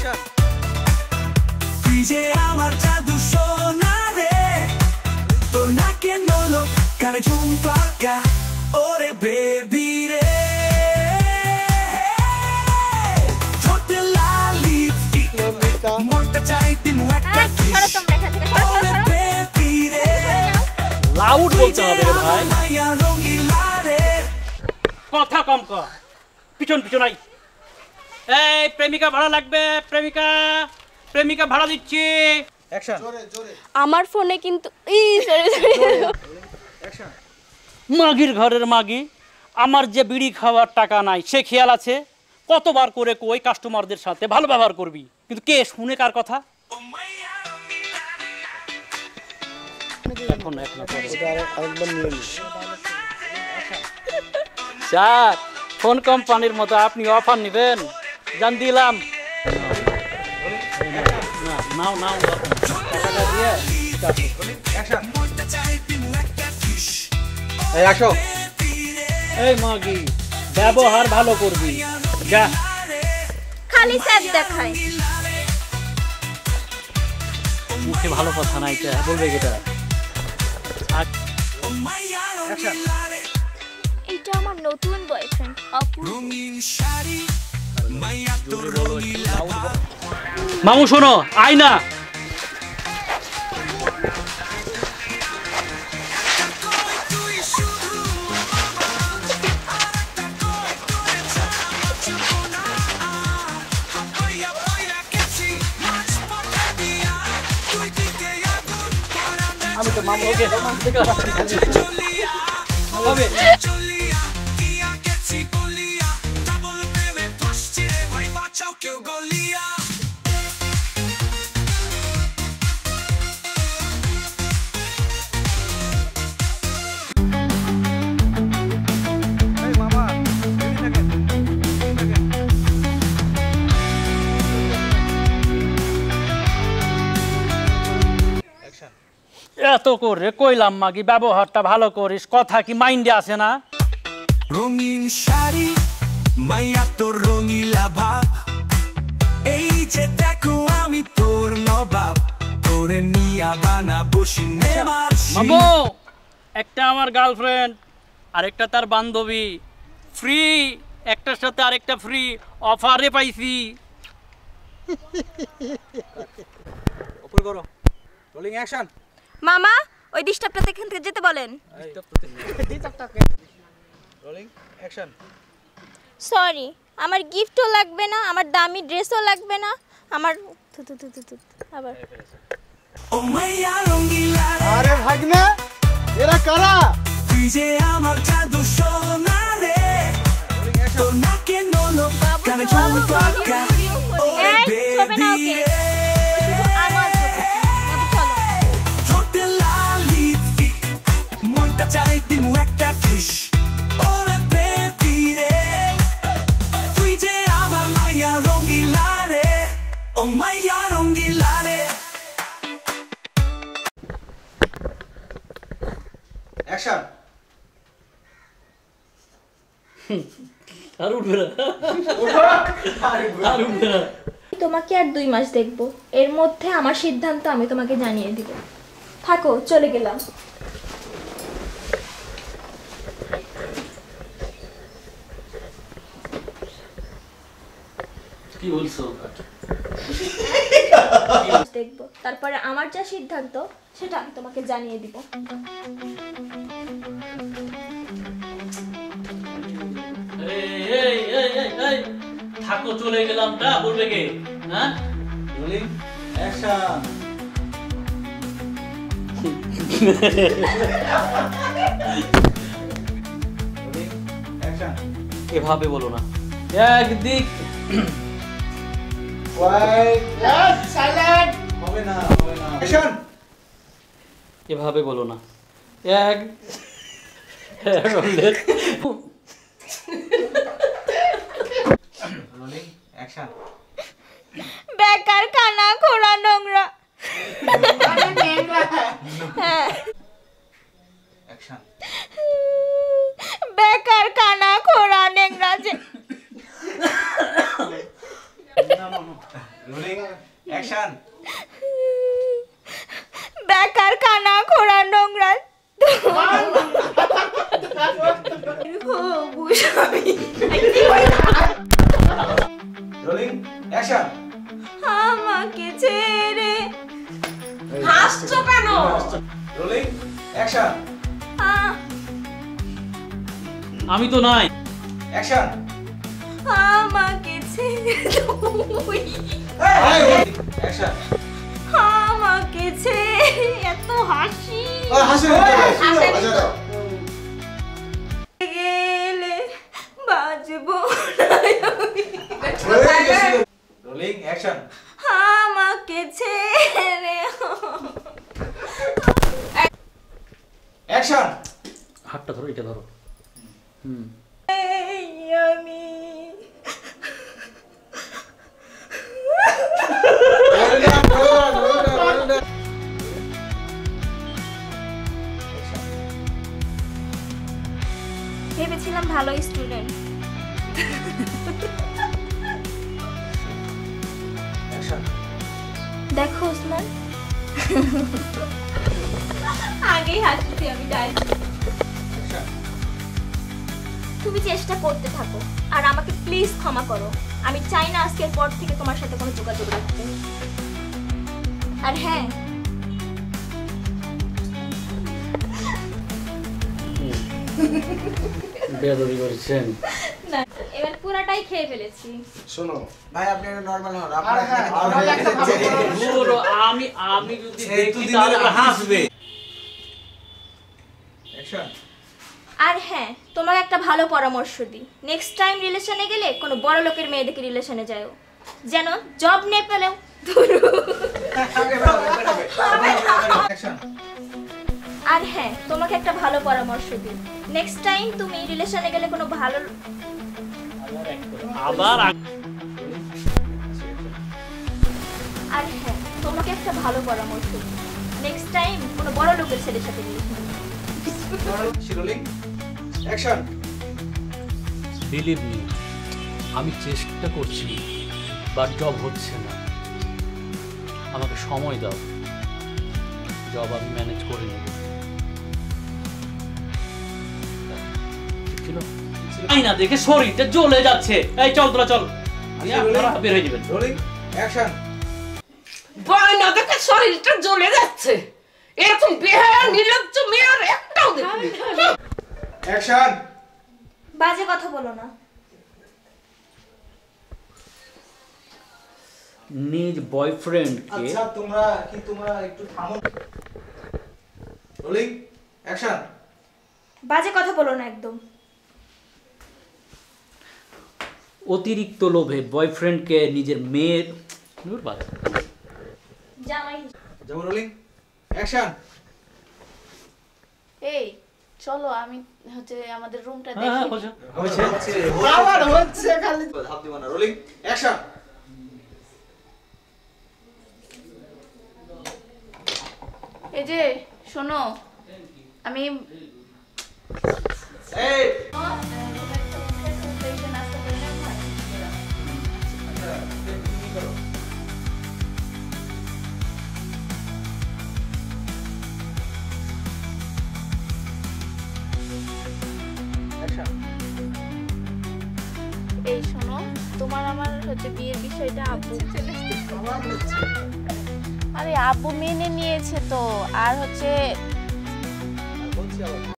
Action তুই যে আমার জাদু সোনা রে তোর নাকে নলো কানে ঝুমকা ওরে বেবি রে ঠোঁটে লাল লিপস্টিক মনটা চাই দিন একটা কিস ওরে বেবি রে লাউড বলতে হবে রে ভাই কথা কম কর পিছন পিছন আই এই প্রেমিকা ভাড়া লাগবে প্রেমিকা প্রেমিকা ভাড়া দিচ্ছি অ্যাকশন জোরে জোরে আমার ফোনে কিন্তু সরি অ্যাকশন মাগির ঘরের মাগি আমার যে বিড়ি খাওয়ার টাকা নাই সে খেয়াল আছে কতবার করে কই কাস্টমারদের সাথে ভালো ব্যবহার করবি কিন্তু কে শুনে কার কথা এখন আরেকবার নিয়ে নি স্যার ফোন কোম্পানির মতো আপনি অফার নেবেন জান দিলাম নাও নাও টাকাটা দিয়ে অ্যাকশন এই আসো এই মাগি ব্যবহার ভালো করবি যা খালি স্যার দেখায় মুখে ভালো কথা নাই তা বলবে কেটা অ্যাকশন এটা আমার নতুন বয়ফ্রেন্ড অপু মামু শোনো আয় না আমি তো মামু ওকে হবে এত করে কইলাম মাগি ব্যবহারটা ভালো করিস কথা কি মাইন্ডে আসে না রঙিন শাড়ি মাইয়া তোর রঙিলা ভাব এই যে দেখো আমি তোর নবাব তোরে নিয়া বানাবো সিনেমার মামু একটা আমার গার্লফ্রেন্ড আরেকটা তার বান্ধবী ফ্রি একটার সাথে আরেকটা ফ্রি অফারে পাইছি উপরে করো রোলিং অ্যাকশন মামা ওই ডিস্টার্বটা এখান থেকে যেতে বলেন রোলিং অ্যাকশন সরি আমার গিফটও লাগবে না আমার দামি ড্রেসও লাগবে না আমার আবার ও মাইয়া রঙিলা আরে ভাগনা এরা কারা তুই যে আমার জাদু সোনা রে তোর নাকে নলো কানে ঝুমকা ওরে বেবি রে আমার চলো ঠোঁটে লাল লিপস্টিক মনটা চাই দিন একটা কিস ওরে বেবি রে তুই যে আমার মাইয়া রঙিলা রে ও মাইয়া রঙিলা রে অ্যাকশন আর উঠবে না আর উঠবে না তোমাকে আর 2 মাস দেখবো এর মধ্যে আমার সিদ্ধান্ত আমি তোমাকে জানিয়ে দিব থাকো চলে গেলাম কি বলছো দেখবো তারপরে আমার যা সিদ্ধান্ত সেটা আমি তোমাকে জানিয়ে দিব থাকো চলে গেলাম তা বলবে কে হ্যাঁ রোলিং অ্যাকশন রোলিং অ্যাকশন এভাবে বলো না একদিক ওয়াইট সাইলেন্ট হবে না অ্যাকশন এভাবে বলো না এক রোলিং অ্যাকশন বেকার খানা খোড়া নোংরা হ্যাঁ অ্যাকশন বেকার খানা খোড়া নোংরা যে রোলিং অ্যাকশন বেকার কানা খোড়া নোংরা রোলিং অ্যাকশন আমাকে ছেড়ে হাসছো কেন? রোলিং অ্যাকশন আমি তো নাই। অ্যাকশন আমাকে ছেড়ে অ্যাকশন আমাকে ছেড়ে এত হাসি গেলে বাজবো রোলিং অ্যাকশন আমাকে ছেড়ে অ্যাকশন হাতটা ধরো, এটা ধরো। আমি ভেবেছিলাম ভালো স্টুডেন্ট, অ্যাকশন দেখো ওসমান আগেই হাসছি আমি ডাইরেক্ট। তুমি চেষ্টা করতে থাকো আর আমাকে প্লিজ ক্ষমা করো। আমি চাই না আজকের পর থেকে তোমার সাথে কোনো যোগাযোগ রাখতে। আর হ্যাঁ, বেয়াদবি করেছেন। না এবার পুরাটাই খেয়ে ফেলেছি। শোনো ভাই আপনি একটা নরমাল হন পুরো আমি যদি দেখি তাহলে হাসবে। অ্যাকশন আর হ্যাঁ, তোমাকে একটা ভালো পরামর্শ দিই, নেক্সট টাইম রিলেশনে গেলে কোনো বড় লোকের মেয়ে দেখে রিলেশনে যাও, যেন জব নিয়ে পেলেও অ্যাকশন আর হ্যাঁ, তোমাকে একটা ভালো পরামর্শ দিই, নেক্সট টাইম তুমি রিলেশনে গেলে কোনো ভালো আবার আর হ্যাঁ, তোমাকে একটা ভালো পরামর্শ দিই, নেক্সট টাইম কোনো বড় লোকের ছেলের সাথে রিলেশনে রোলিং অ্যাকশন বিলিভ মি, আমি চেষ্টা করছি বাট জব হচ্ছে না। আমাকে সময় দাও, জব আমি ম্যানেজ করে নেব। ঠিক ছিল? তাই না দেখে শরীরটা জ্বলে যাচ্ছে। এই চল তোরা চল, বের হয়ে যাবেন। রোলিং অ্যাকশন বায়না দেখে শরীরটা জ্বলে যাচ্ছে। এরকম বেহায়া নির্লজ্জ মেয়ের একটাও দেখি। অ্যাকশন বাজে কথা বলো না। নিজ বয়ফ্রেন্ডকে আচ্ছা তোমরা একটু থামো। রোলিং অ্যাকশন বাজে কথা বলো না একদম। অতিরিক্ত লোভে বয়ফ্রেন্ডকে নিজের মেয়ের জামাই যাবো। রোলিং অ্যাকশন এই চলো আমি হচ্ছে আমাদের রুমটা হ্যাঁ দেখি। বলছো আবার হচ্ছে খালি হাত দিব না। রোলিং অ্যাকশন এই যে শোনো আমি এই এই শোনো তোমার আমার হচ্ছে বিয়ের বিষয়টা আব্বু আরে আব্বু মেনে নিয়েছে তো আর হচ্ছে